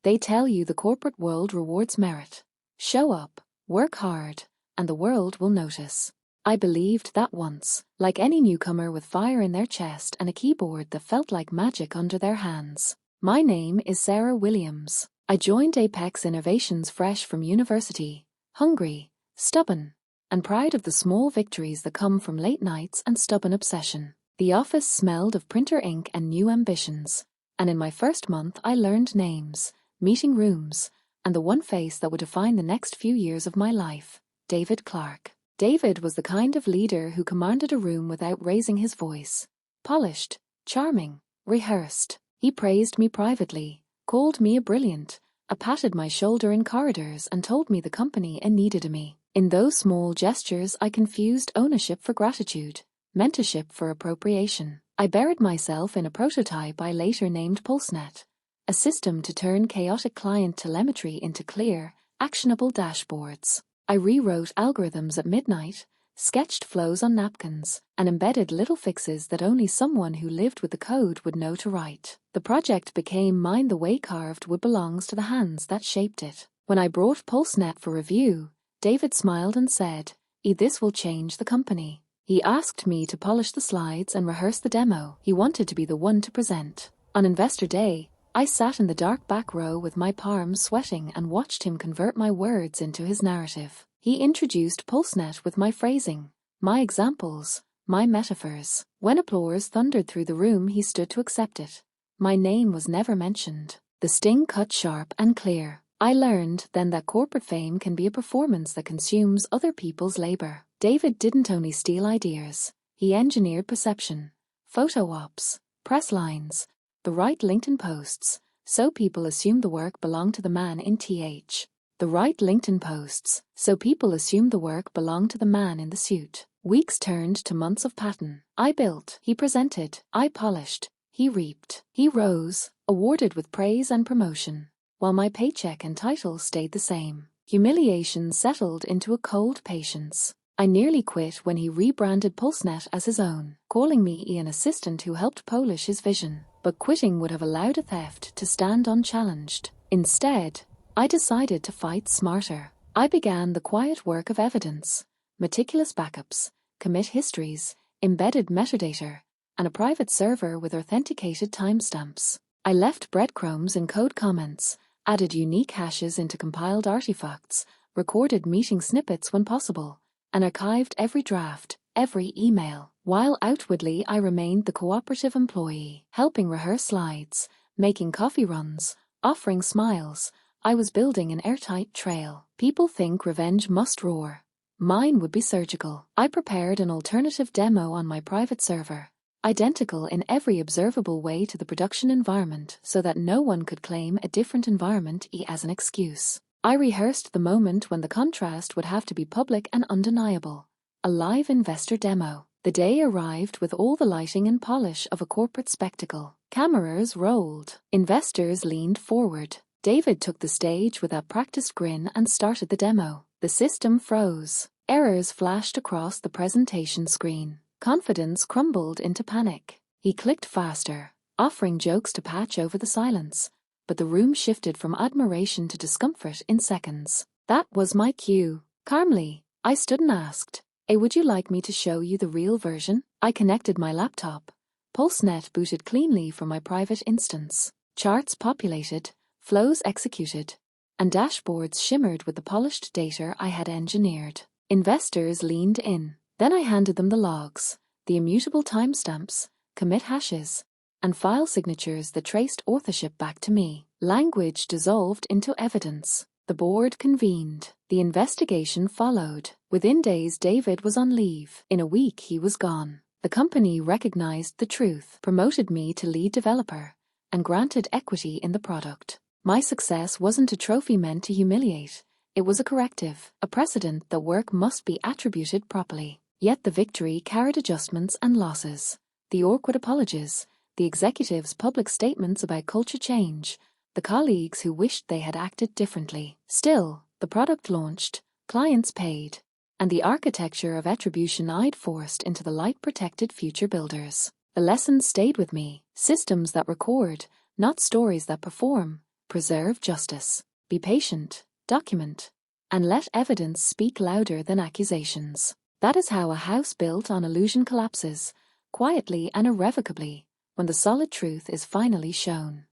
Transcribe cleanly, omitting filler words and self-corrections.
They tell you the corporate world rewards merit. Show up, work hard, and the world will notice. I believed that once, like any newcomer with fire in their chest and a keyboard that felt like magic under their hands. My name is Sarah Williams. I joined Apex Innovations fresh from university, hungry, stubborn, and proud of the small victories that come from late nights and stubborn obsession. The office smelled of printer ink and new ambitions, and in my first month I learned names, meeting rooms, and the one face that would define the next few years of my life: David Clarke. David was the kind of leader who commanded a room without raising his voice. Polished, charming, rehearsed. He praised me privately, called me a brilliant, patted my shoulder in corridors and told me the company needed me. In those small gestures I confused ownership for gratitude, mentorship for appropriation. I buried myself in a prototype I later named PulseNet, a system to turn chaotic client telemetry into clear, actionable dashboards. I rewrote algorithms at midnight, sketched flows on napkins, and embedded little fixes that only someone who lived with the code would know to write. The project became mine the way carved wood belongs to the hands that shaped it. When I brought PulseNet for review, David smiled and said, "This will change the company." He asked me to polish the slides and rehearse the demo. He wanted to be the one to present. On Investor Day, I sat in the dark back row with my palms sweating and watched him convert my words into his narrative. He introduced PulseNet with my phrasing, my examples, my metaphors. When applause thundered through the room, he stood to accept it. My name was never mentioned. The sting cut sharp and clear. I learned then that corporate fame can be a performance that consumes other people's labor. David didn't only steal ideas, he engineered perception, photo ops, press lines, the right LinkedIn posts, so people assumed the work belonged to the man in TH. The right LinkedIn posts, so people assumed the work belonged to the man in the suit. Weeks turned to months of pattern. I built, he presented, I polished, he reaped. He rose, awarded with praise and promotion, while my paycheck and title stayed the same. Humiliation settled into a cold patience. I nearly quit when he rebranded PulseNet as his own, calling me an assistant who helped polish his vision. But quitting would have allowed a theft to stand unchallenged. Instead, I decided to fight smarter. I began the quiet work of evidence, meticulous backups, commit histories, embedded metadata, and a private server with authenticated timestamps. I left breadcrumbs in code comments, added unique hashes into compiled artifacts, recorded meeting snippets when possible, and archived every draft, every email. While outwardly I remained the cooperative employee, helping rehearse slides, making coffee runs, offering smiles, I was building an airtight trail. People think revenge must roar. Mine would be surgical. I prepared an alternative demo on my private server, identical in every observable way to the production environment so that no one could claim a different environment as an excuse. I rehearsed the moment when the contrast would have to be public and undeniable. A live investor demo. The day arrived with all the lighting and polish of a corporate spectacle. Cameras rolled. Investors leaned forward. David took the stage with a practiced grin and started the demo. The system froze. Errors flashed across the presentation screen. Confidence crumbled into panic. He clicked faster, offering jokes to patch over the silence, but the room shifted from admiration to discomfort in seconds. That was my cue. Calmly, I stood and asked, "Hey, would you like me to show you the real version?" I connected my laptop. PulseNet booted cleanly from my private instance. Charts populated, flows executed, and dashboards shimmered with the polished data I had engineered. Investors leaned in. Then I handed them the logs, the immutable timestamps, commit hashes, and file signatures that traced authorship back to me. Language dissolved into evidence. The board convened. The investigation followed. Within days, David was on leave. In a week, he was gone. The company recognized the truth, promoted me to lead developer, and granted equity in the product. My success wasn't a trophy meant to humiliate. It was a corrective, a precedent that work must be attributed properly. Yet the victory carried adjustments and losses. The awkward apologies, the executives' public statements about culture change, the colleagues who wished they had acted differently. Still, the product launched, clients paid, and the architecture of attribution I'd forced into the light protected future builders. The lessons stayed with me, systems that record, not stories that perform, Preserve justice. Be patient. Document. And let evidence speak louder than accusations. That is how a house built on illusion collapses, quietly and irrevocably, when the solid truth is finally shown.